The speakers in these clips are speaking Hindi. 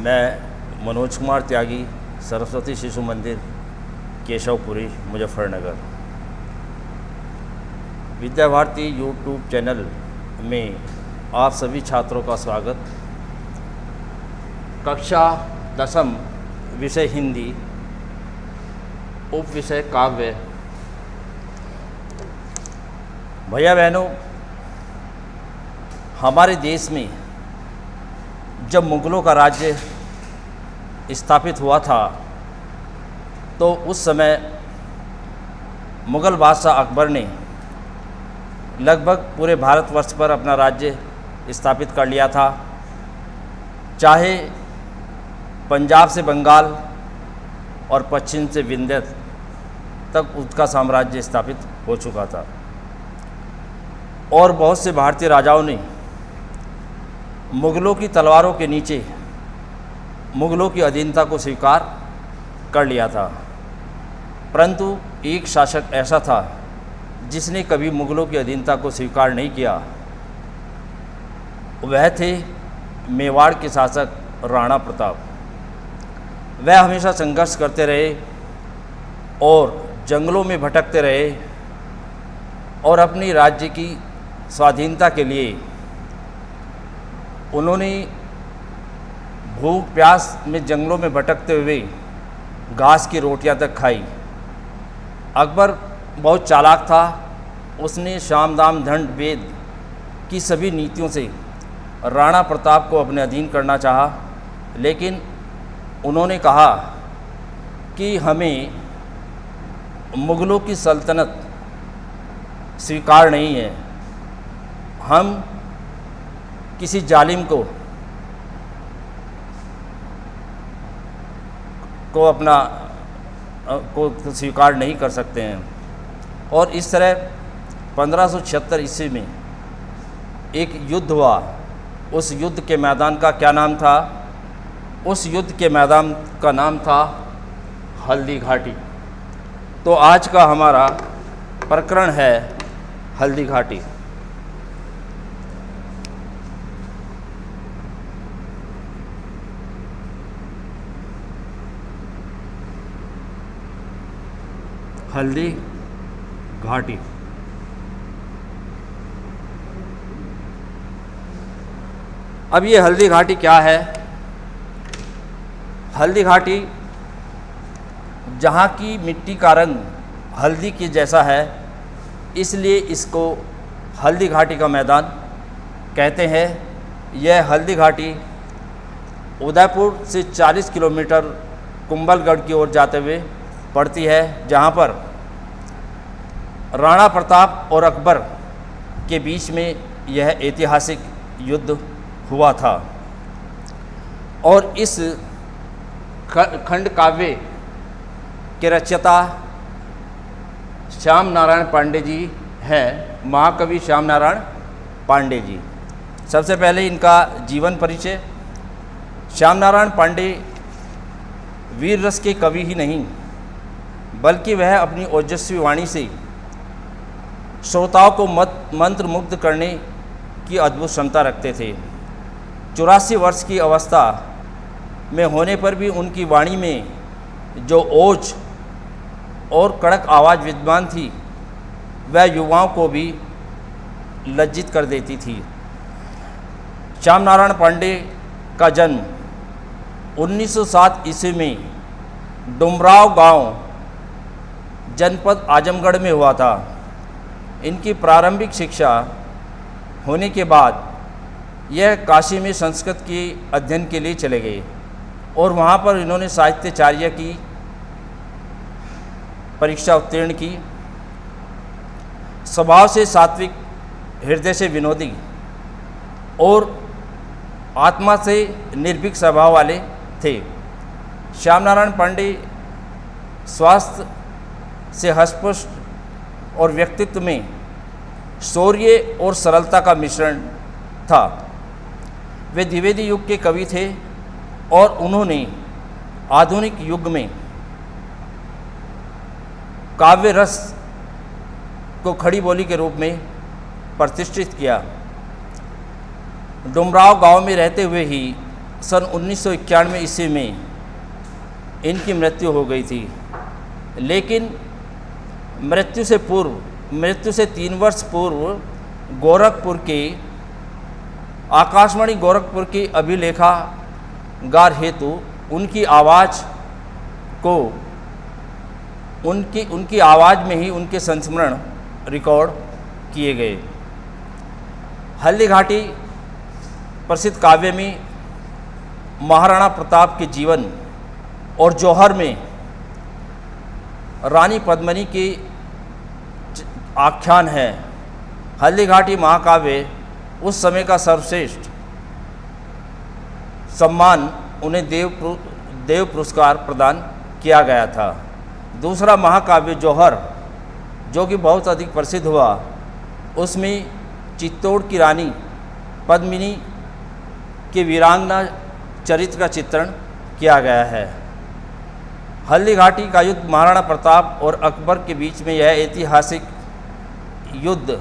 मैं मनोज कुमार त्यागी, सरस्वती शिशु मंदिर, केशवपुरी, मुजफ्फरनगर। विद्या भारती यूट्यूब चैनल में आप सभी छात्रों का स्वागत। कक्षा 10वीं, विषय हिंदी, उप विषय काव्य। भैया बहनों, हमारे देश में जब मुग़लों का राज्य स्थापित हुआ था तो उस समय मुग़ल बादशाह अकबर ने लगभग पूरे भारतवर्ष पर अपना राज्य स्थापित कर लिया था। चाहे पंजाब से बंगाल और पश्चिम से विंध्य तक उसका साम्राज्य स्थापित हो चुका था और बहुत से भारतीय राजाओं ने मुग़लों की तलवारों के नीचे मुग़लों की अधीनता को स्वीकार कर लिया था। परंतु एक शासक ऐसा था जिसने कभी मुग़लों की अधीनता को स्वीकार नहीं किया। वह थे मेवाड़ के शासक राणा प्रताप। वह हमेशा संघर्ष करते रहे और जंगलों में भटकते रहे और अपनी राज्य की स्वाधीनता के लिए उन्होंने भूख प्यास में जंगलों में भटकते हुए घास की रोटियां तक खाई। अकबर बहुत चालाक था। उसने साम दाम दंड भेद की सभी नीतियों से राणा प्रताप को अपने अधीन करना चाहा, लेकिन उन्होंने कहा कि हमें मुग़लों की सल्तनत स्वीकार नहीं है। हम किसी जालिम को अपना को स्वीकार नहीं कर सकते हैं। और इस तरह 1576 ईस्वी में एक युद्ध हुआ। उस युद्ध के मैदान का क्या नाम था? उस युद्ध के मैदान का नाम था हल्दी घाटी। तो आज का हमारा प्रकरण है हल्दी घाटी। हल्दी घाटी। अब ये हल्दी घाटी क्या है? हल्दी घाटी जहाँ की मिट्टी का रंग हल्दी के जैसा है, इसलिए इसको हल्दी घाटी का मैदान कहते हैं। यह हल्दी घाटी उदयपुर से 40 किलोमीटर कुंभलगढ़ की ओर जाते हुए पड़ती है, जहाँ पर राणा प्रताप और अकबर के बीच में यह ऐतिहासिक युद्ध हुआ था। और इस खंड काव्य के रचयिता श्याम नारायण पांडे जी हैं, महाकवि श्याम नारायण पांडे जी। सबसे पहले इनका जीवन परिचय। श्याम नारायण पांडे वीर रस के कवि ही नहीं, बल्कि वह अपनी ओजस्वी वाणी से श्रोताओं को मंत्र मुग्ध करने की अद्भुत क्षमता रखते थे। 84 वर्ष की अवस्था में होने पर भी उनकी वाणी में जो ओज और कड़क आवाज़ विद्यमान थी, वह युवाओं को भी लज्जित कर देती थी। श्याम नारायण पांडे का जन्म 1907 ईस्वी में डुमराव गांव, जनपद आजमगढ़ में हुआ था। इनकी प्रारंभिक शिक्षा होने के बाद यह काशी में संस्कृत के अध्ययन के लिए चले गए और वहाँ पर इन्होंने साहित्याचार्य की परीक्षा उत्तीर्ण की। स्वभाव से सात्विक, हृदय से विनोदी और आत्मा से निर्भीक स्वभाव वाले थे। श्याम नारायण पांडे स्वास्थ्य से हष्टपुष्ट और व्यक्तित्व में शौर्य और सरलता का मिश्रण था। वे द्विवेदी युग के कवि थे और उन्होंने आधुनिक युग में काव्य रस को खड़ी बोली के रूप में प्रतिष्ठित किया। डुमराव गांव में रहते हुए ही सन 1991 ईस्वी में इनकी मृत्यु हो गई थी। लेकिन मृत्यु से 3 वर्ष पूर्व गोरखपुर के आकाशवाणी गोरखपुर की अभिलेखागार हेतु उनकी आवाज़ को उनकी आवाज़ में ही उनके संस्मरण रिकॉर्ड किए गए। हल्दीघाटी प्रसिद्ध काव्य में महाराणा प्रताप के जीवन और जौहर में रानी पद्मिनी की आख्यान है। हल्दीघाटी महाकाव्य उस समय का सर्वश्रेष्ठ सम्मान उन्हें देव पुरस्कार प्रदान किया गया था। दूसरा महाकाव्य जौहर, जो कि बहुत अधिक प्रसिद्ध हुआ, उसमें चित्तौड़ की रानी पद्मिनी के वीरांगना चरित्र का चित्रण किया गया है। हल्दीघाटी का युद्ध महाराणा प्रताप और अकबर के बीच में यह ऐतिहासिक युद्ध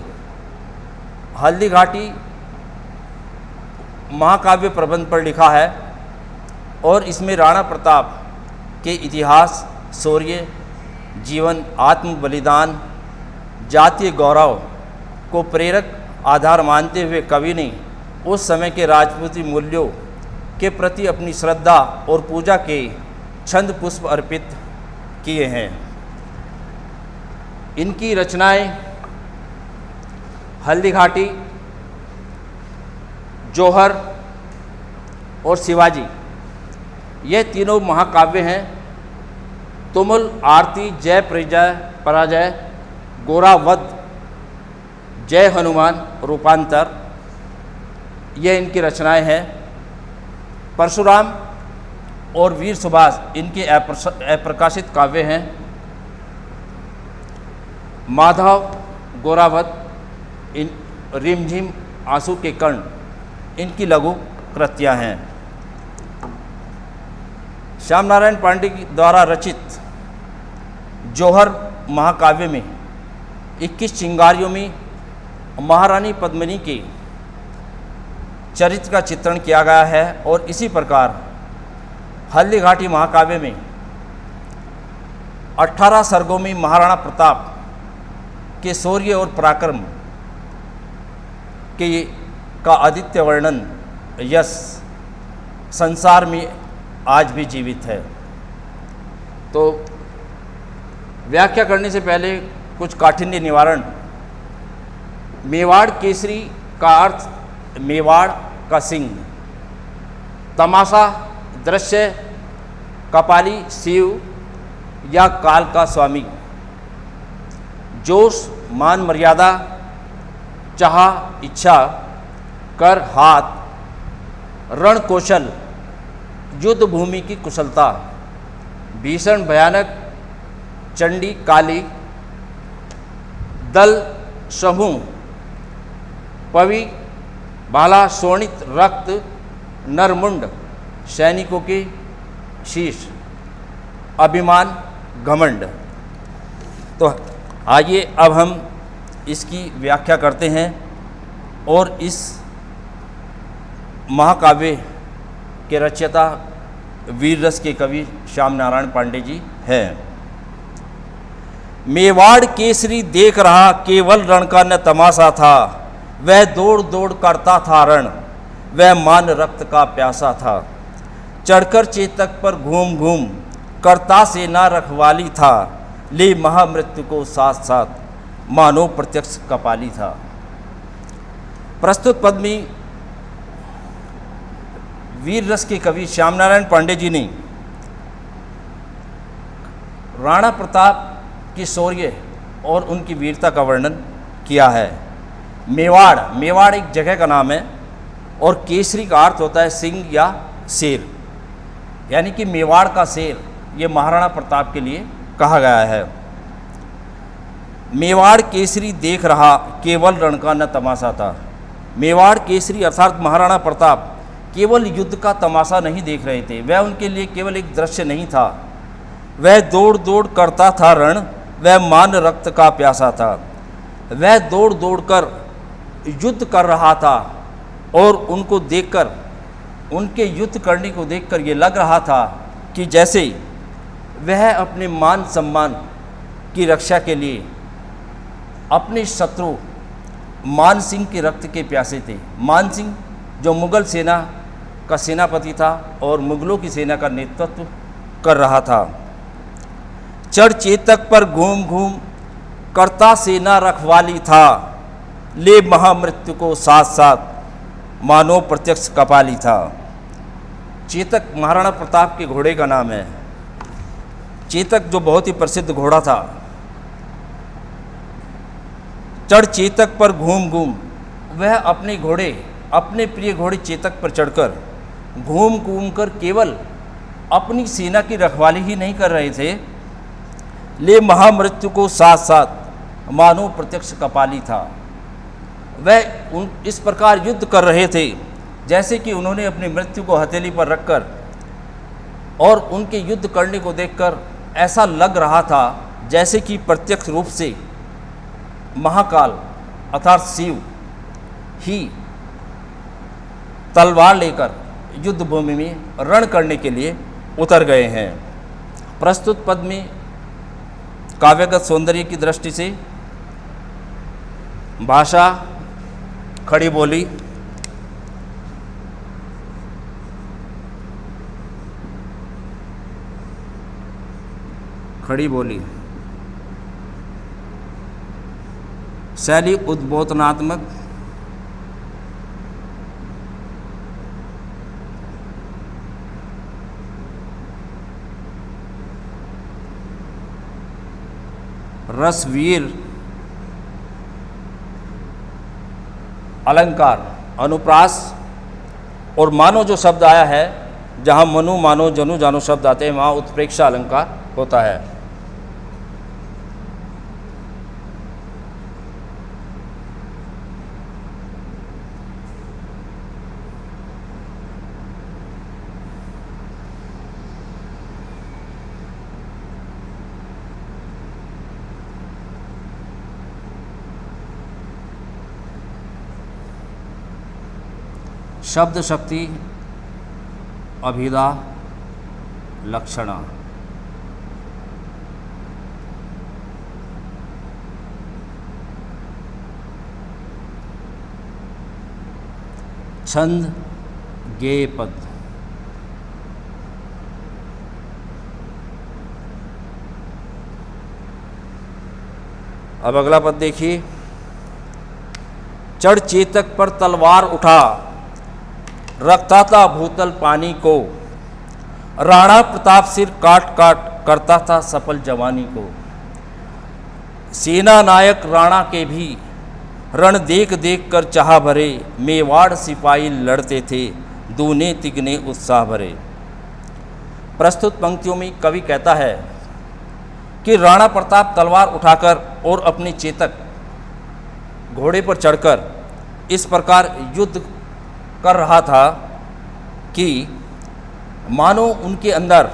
हल्दीघाटी महाकाव्य प्रबंध पर लिखा है और इसमें राणा प्रताप के इतिहास, शौर्य, जीवन, आत्म बलिदान, जातीय गौरव को प्रेरक आधार मानते हुए कवि ने उस समय के राजपूती मूल्यों के प्रति अपनी श्रद्धा और पूजा के छंद पुष्प अर्पित किए हैं। इनकी रचनाएं हल्दीघाटी, जौहर और शिवाजी, ये तीनों महाकाव्य हैं। तुमुल, आरती, जय पराजय, गोरावध, जय हनुमान, रूपांतर, ये इनकी रचनाएं हैं। परशुराम और वीर सुभाष इनके अप्रकाशित काव्य हैं। माधव, गोरावध, रिमझिम, आंसू के कर्ण इनकी लघु कृतियाँ हैं। श्याम नारायण पांडे द्वारा रचित जौहर महाकाव्य में 21 चिंगारियों में महारानी पद्मिनी के चरित्र का चित्रण किया गया है और इसी प्रकार हल्दीघाटी महाकाव्य में 18 सर्गों में महाराणा प्रताप के शौर्य और पराक्रम का आदित्य वर्णन यश संसार में आज भी जीवित है। तो व्याख्या करने से पहले कुछ काठिन्य निवारण। मेवाड़ केसरी का अर्थ मेवाड़ का सिंह, तमाशा, दृश्य, कपाली, शिव या काल का स्वामी, जोश, मान मर्यादा, चाह, इच्छा, कर, हाथ, रण कौशल, युद्ध भूमि की कुशलता, भीषण भयानक, चंडी, काली, दल, समूह, पवि, भाला, शोणित, रक्त, नरमुंड, सैनिकों के शीश, अभिमान, घमंड। तो आइए अब हम इसकी व्याख्या करते हैं और इस महाकाव्य के रचयिता वीर रस के कवि श्याम नारायण पांडे जी हैं। मेवाड़ केसरी देख रहा केवल रण का न तमाशा था, वह दौड़ दौड़ करता था रण, वह मान रक्त का प्यासा था। चढ़कर चेतक पर घूम घूम करता सेना रखवाली था, ले महामृत्यु को साथ साथ मानो प्रत्यक्ष कपाली था। प्रस्तुत पद में वीर रस के कवि श्याम नारायण पांडे जी ने राणा प्रताप के शौर्य और उनकी वीरता का वर्णन किया है। मेवाड़ एक जगह का नाम है और केसरी का अर्थ होता है सिंह या शेर, यानी कि मेवाड़ का शेर, ये महाराणा प्रताप के लिए कहा गया है। मेवाड़ केसरी देख रहा केवल रण का न तमाशा था। मेवाड़ केसरी अर्थात महाराणा प्रताप केवल युद्ध का तमाशा नहीं देख रहे थे, वह उनके लिए केवल एक दृश्य नहीं था, वह दौड़ दौड़ करता था रण, वह मान रक्त का प्यासा था। वह दौड़ दौड़ कर युद्ध कर रहा था और उनको देखकर उनके युद्ध करने को देखकर ये लग रहा था कि जैसे वह अपने मान सम्मान की रक्षा के लिए अपने शत्रु मान सिंह के रक्त के प्यासे थे। मान सिंह जो मुगल सेना का सेनापति था और मुगलों की सेना का नेतृत्व कर रहा था। चढ़ चेतक पर घूम घूम करता सेना रखवाली था, ले महामृत्यु को साथ साथ मानो प्रत्यक्ष कपाली था। चेतक महाराणा प्रताप के घोड़े का नाम है। चेतक जो बहुत ही प्रसिद्ध घोड़ा था। चढ़ चेतक पर घूम घूम, वह अपने घोड़े, अपने प्रिय घोड़े चेतक पर चढ़कर घूम घूम कर केवल अपनी सेना की रखवाली ही नहीं कर रहे थे, ले महामृत्यु को साथ साथ मानो प्रत्यक्ष कपाली था। वह इस प्रकार युद्ध कर रहे थे जैसे कि उन्होंने अपनी मृत्यु को हथेली पर रखकर, और उनके युद्ध करने को देखकर ऐसा लग रहा था जैसे कि प्रत्यक्ष रूप से महाकाल अर्थात शिव ही तलवार लेकर युद्ध भूमि में रण करने के लिए उतर गए हैं। प्रस्तुत पद में काव्यगत सौंदर्य की दृष्टि से भाषा, खड़ी बोली, खड़ी बोली, शैली उद्बोधनात्मक, रसवीर, अलंकार, अनुप्रास और मानो जो शब्द आया है, जहाँ मनु मानो जनु जानो शब्द आते हैं वहाँ उत्प्रेक्षा अलंकार होता है। शब्द शक्ति, अभिधा, लक्षणा। छंद, गेय पद। अब अगला पद देखिए। चढ़ चेतक पर तलवार उठा, रखता था भूतल पानी को, राणा प्रताप सिर काट काट करता था सफल जवानी को। सेना नायक राणा के भी रण देख देख कर चाह भरे, मेवाड़ सिपाही लड़ते थे दूने तिगने उत्साह भरे। प्रस्तुत पंक्तियों में कवि कहता है कि राणा प्रताप तलवार उठाकर और अपने चेतक घोड़े पर चढ़कर इस प्रकार युद्ध कर रहा था कि मानो उनके अंदर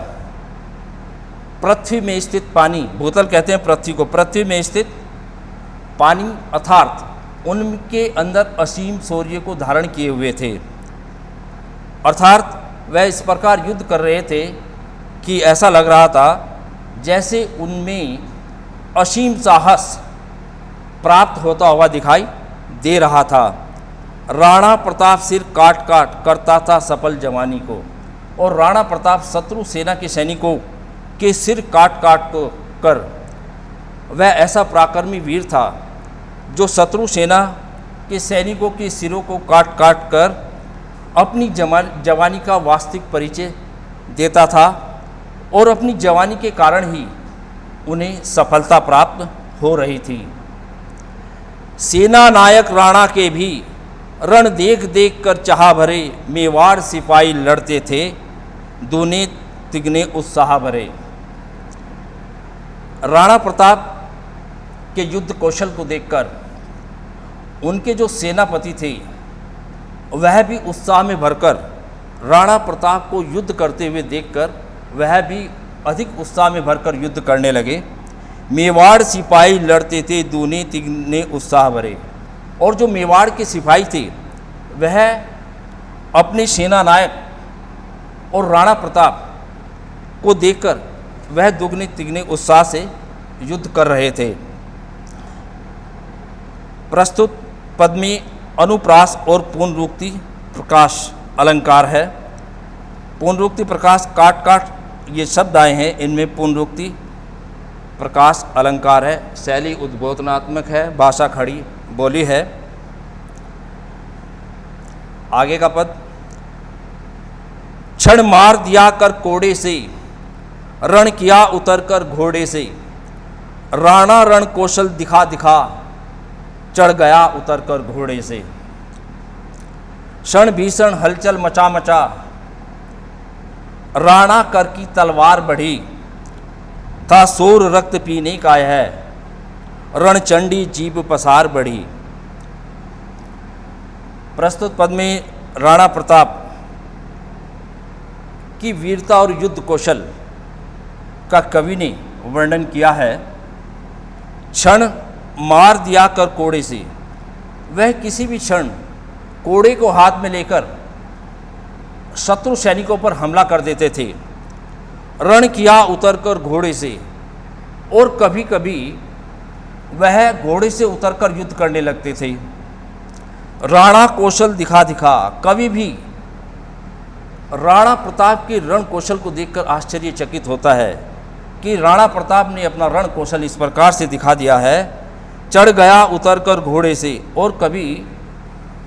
पृथ्वी में स्थित पानी, भूतल कहते हैं पृथ्वी को, पृथ्वी में स्थित पानी अर्थात उनके अंदर असीम शौर्य को धारण किए हुए थे। अर्थात वह इस प्रकार युद्ध कर रहे थे कि ऐसा लग रहा था जैसे उनमें असीम साहस प्राप्त होता हुआ दिखाई दे रहा था। राणा प्रताप सिर काट काट करता था सफल जवानी को, और राणा प्रताप शत्रु सेना के सैनिकों के सिर काट काट कर वह ऐसा पराक्रमी वीर था जो शत्रु सेना के सैनिकों के सिरों को काट काट कर अपनी जवानी का वास्तविक परिचय देता था, और अपनी जवानी के कारण ही उन्हें सफलता प्राप्त हो रही थी। सेना नायक राणा के भी रण देख देख कर चाह भरे, मेवाड़ सिपाही लड़ते थे दूने तिगने उत्साह भरे। राणा प्रताप के युद्ध कौशल को देखकर उनके जो सेनापति थे वह भी उत्साह में भरकर राणा प्रताप को युद्ध करते हुए देखकर वह भी अधिक उत्साह में भरकर युद्ध करने लगे। मेवाड़ सिपाही लड़ते थे दूने तिगने उत्साह भरे। और जो मेवाड़ के सिपाही थे वह अपने सेना नायक और राणा प्रताप को देखकर वह दुगने तिगने उत्साह से युद्ध कर रहे थे। प्रस्तुत पद में अनुप्रास और पुनरुक्ति प्रकाश अलंकार है। पुनरुक्ति प्रकाश काट काट ये शब्द आए हैं, इनमें पुनरुक्ति प्रकाश अलंकार है। शैली उद्बोधनात्मक है, भाषा खड़ी बोली है। आगे का पद, क्षण मार दिया कर कोड़े से, रण किया उतर कर घोड़े से, राणा रण कौशल दिखा दिखा, चढ़ गया उतर कर घोड़े से। क्षण भीषण हलचल मचा मचा, राणा कर की तलवार बढ़ी, था शोर रक्त पीने का है, रणचंडी जीभ पसार बढ़ी। प्रस्तुत पद में राणा प्रताप की वीरता और युद्ध कौशल का कवि ने वर्णन किया है। क्षण मार दिया कर कोड़े से, वह किसी भी क्षण कोड़े को हाथ में लेकर शत्रु सैनिकों पर हमला कर देते थे। रण किया उतरकर घोड़े से, और कभी कभी वह घोड़े से उतरकर युद्ध करने लगते थे। राणा कौशल दिखा दिखा, कभी भी राणा प्रताप के रण कौशल को देखकर आश्चर्यचकित होता है कि राणा प्रताप ने अपना रण कौशल इस प्रकार से दिखा दिया है। चढ़ गया उतरकर घोड़े से, और कभी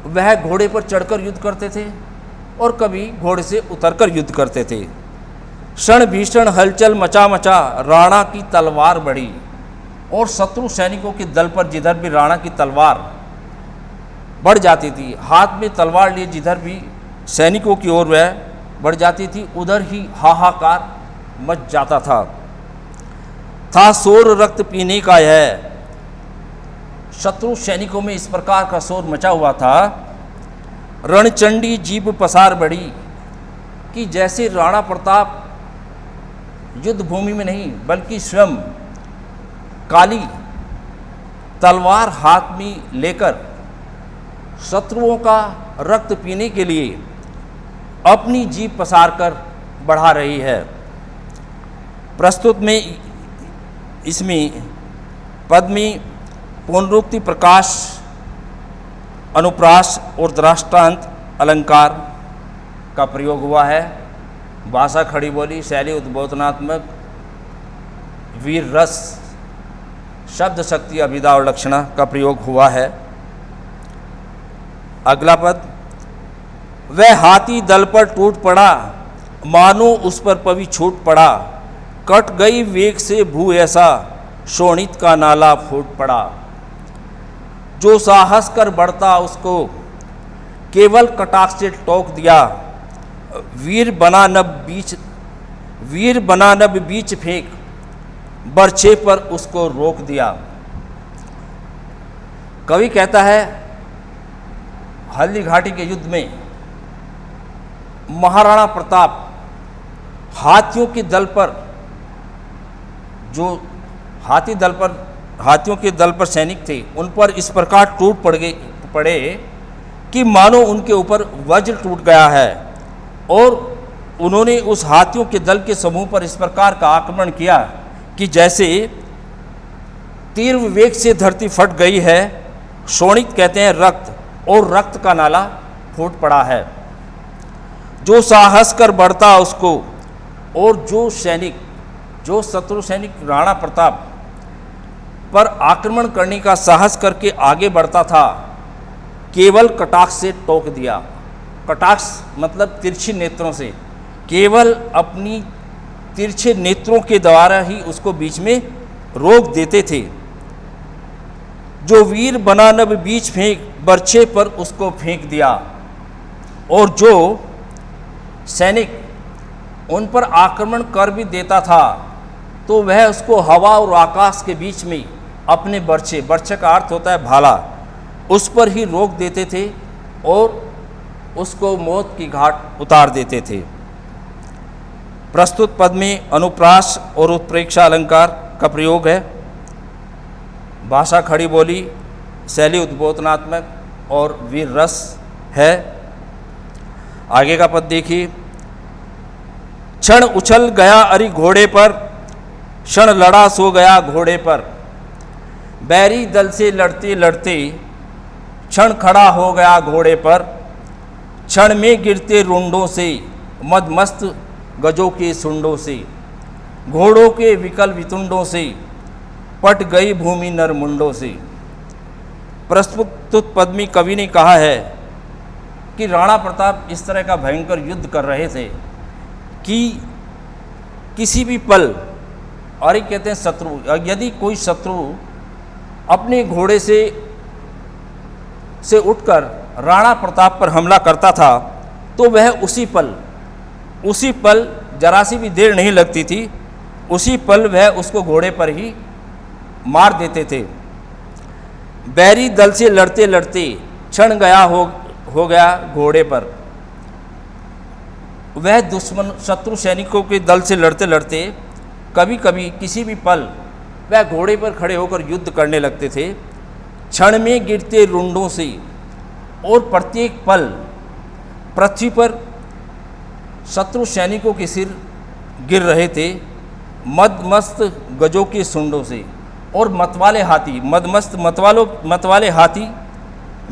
वह घोड़े पर चढ़कर युद्ध करते थे और कभी घोड़े से उतरकर युद्ध करते थे। क्षण भीषण हलचल मचा मचा, राणा की तलवार बढ़ी, और शत्रु सैनिकों के दल पर जिधर भी राणा की तलवार बढ़ जाती थी, हाथ में तलवार लिए जिधर भी सैनिकों की ओर वह बढ़ जाती थी, उधर ही हाहाकार मच जाता था शोर रक्त पीने का है। शत्रु सैनिकों में इस प्रकार का शोर मचा हुआ था। रणचंडी जीभ पसार बढ़ी, कि जैसे राणा प्रताप युद्ध भूमि में नहीं बल्कि स्वयं काली तलवार हाथ में लेकर शत्रुओं का रक्त पीने के लिए अपनी जीभ पसार कर बढ़ा रही है। प्रस्तुत में इसमें पद में पुनरुक्ति प्रकाश अनुप्रास और दृष्टांत अलंकार का प्रयोग हुआ है। भाषा खड़ी बोली, शैली उद्बोधनात्मक, वीर रस, शब्द शक्ति, अभिधा और लक्षणा का प्रयोग हुआ है। अगला पद, वह हाथी दल पर टूट पड़ा, मानो उस पर पवी छूट पड़ा, कट गई वेग से भू ऐसा, शोणित का नाला फूट पड़ा। जो साहस कर बढ़ता उसको केवल कटाक्ष से टोक दिया, वीर बना नब बीच फेंक, बर्छे पर उसको रोक दिया। कवि कहता है, हल्दी घाटी के युद्ध में महाराणा प्रताप हाथियों के दल पर, जो हाथियों के दल पर सैनिक थे, उन पर इस प्रकार टूट पड़े कि मानो उनके ऊपर वज्र टूट गया है, और उन्होंने उस हाथियों के दल के समूह पर इस प्रकार का आक्रमण किया कि जैसे तीर विवेक से धरती फट गई है। शोणित कहते हैं रक्त, और रक्त का नाला फूट पड़ा है। जो साहस कर बढ़ता उसको, और जो शत्रु सैनिक राणा प्रताप पर आक्रमण करने का साहस करके आगे बढ़ता था, केवल कटाक्ष से टोक दिया। कटाक्ष मतलब तिरछे नेत्रों से, केवल अपनी तिरछे नेत्रों के द्वारा ही उसको बीच में रोक देते थे। जो वीर बना नब बीच फेंक, बर्छे पर उसको फेंक दिया। और जो सैनिक उन पर आक्रमण कर भी देता था, तो वह उसको हवा और आकाश के बीच में अपने बर्छे का अर्थ होता है भाला, उस पर ही रोक देते थे और उसको मौत की घाट उतार देते थे। प्रस्तुत पद में अनुप्रास और उत्प्रेक्षा अलंकार का प्रयोग है। भाषा खड़ी बोली, शैली उद्बोधनात्मक और वीर रस है। आगे का पद देखिए। क्षण उछल गया अरि घोड़े पर, क्षण लड़ा सो गया घोड़े पर। बैरी दल से लड़ते लड़ते क्षण खड़ा हो गया घोड़े पर। क्षण में गिरते रुंडों से, मदमस्त गजों के सुंडों से। घोड़ों के विकल वितुंडों से, पट गई भूमि नरमुंडों से। प्रस्तुत पद में कवि ने कहा है कि राणा प्रताप इस तरह का भयंकर युद्ध कर रहे थे कि किसी भी पल, और ये कहते हैं शत्रु, यदि कोई शत्रु अपने घोड़े से उठकर राणा प्रताप पर हमला करता था तो वह उसी पल जरा सी भी देर नहीं लगती थी, उसी पल वह उसको घोड़े पर ही मार देते थे। बैरी दल से लड़ते लड़ते क्षण गया हो गया घोड़े पर। वह दुश्मन शत्रु सैनिकों के दल से लड़ते लड़ते कभी कभी किसी भी पल वह घोड़े पर खड़े होकर युद्ध करने लगते थे। क्षण में गिरते रुंडों से, और प्रत्येक पल पृथ्वी पर शत्रु सैनिकों के सिर गिर रहे थे। मदमस्त गजों के सुंडों से, और मतवाले हाथी, मतवाले हाथी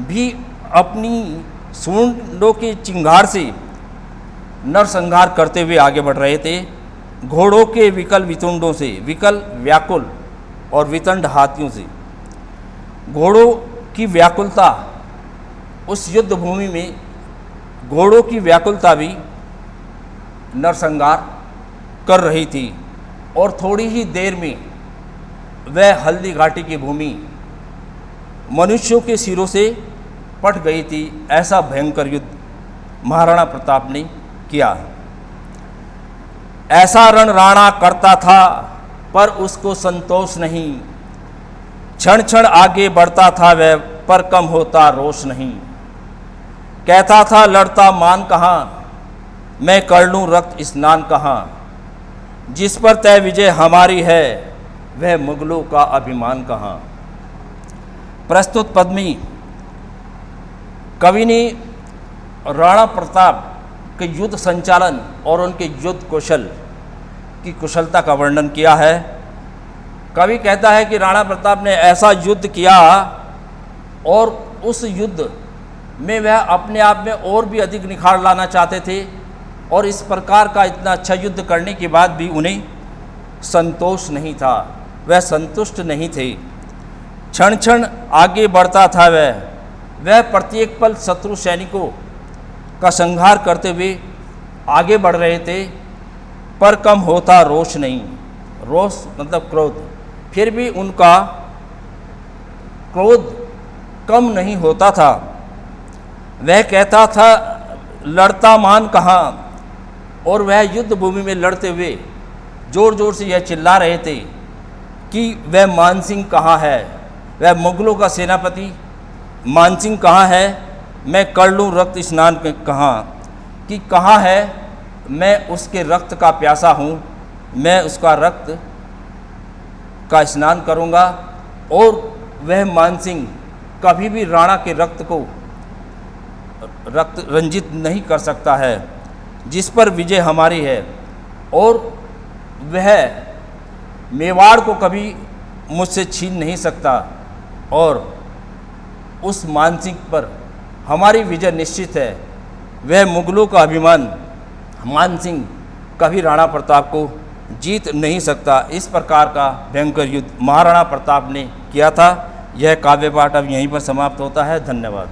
भी अपनी सूंडों के चिंगार से नरसंहार करते हुए आगे बढ़ रहे थे। घोड़ों के विकल वितुंडों से, विकल व्याकुल और वितंड हाथियों से। घोड़ों की व्याकुलता, उस युद्ध भूमि में घोड़ों की व्याकुलता भी नरसंहार कर रही थी, और थोड़ी ही देर में वह हल्दी घाटी की भूमि मनुष्यों के सिरों से पट गई थी। ऐसा भयंकर युद्ध महाराणा प्रताप ने किया। ऐसा रण राणा करता था पर उसको संतोष नहीं। क्षण क्षण आगे बढ़ता था वह, पर कम होता रोष नहीं। कहता था लड़ता मान कहाँ, मैं कर लूँ रक्त स्नान कहाँ। जिस पर तय विजय हमारी है, वह मुगलों का अभिमान कहाँ। प्रस्तुत पद में कवि ने राणा प्रताप के युद्ध संचालन और उनके युद्ध कौशल की कुशलता का वर्णन किया है। कवि कहता है कि राणा प्रताप ने ऐसा युद्ध किया, और उस युद्ध में वह अपने आप में और भी अधिक निखार लाना चाहते थे, और इस प्रकार का इतना अच्छा युद्ध करने के बाद भी उन्हें संतोष नहीं था, वह संतुष्ट नहीं थे। क्षण क्षण आगे बढ़ता था वह प्रत्येक पल शत्रु सैनिकों का संहार करते हुए आगे बढ़ रहे थे, पर कम होता रोष नहीं। रोष मतलब क्रोध, फिर भी उनका क्रोध कम नहीं होता था। वह कहता था लड़ता मान कहाँ, और वह युद्ध भूमि में लड़ते हुए जोर जोर से यह चिल्ला रहे थे कि वह मानसिंह कहाँ है, वह मुगलों का सेनापति मानसिंह कहाँ है, मैं कर लूँ रक्त स्नान कहाँ, कि कहाँ है, मैं उसके रक्त का प्यासा हूँ, मैं उसका रक्त का स्नान करूँगा, और वह मानसिंह कभी भी राणा के रक्त रंजित नहीं कर सकता है, जिस पर विजय हमारी है। और वह मेवाड़ को कभी मुझसे छीन नहीं सकता, और उस मानसिंह पर हमारी विजय निश्चित है। वह मुगलों का अभिमान मानसिंह कभी राणा प्रताप को जीत नहीं सकता। इस प्रकार का भयंकर युद्ध महाराणा प्रताप ने किया था। यह काव्य पाठ अब यहीं पर समाप्त होता है। धन्यवाद।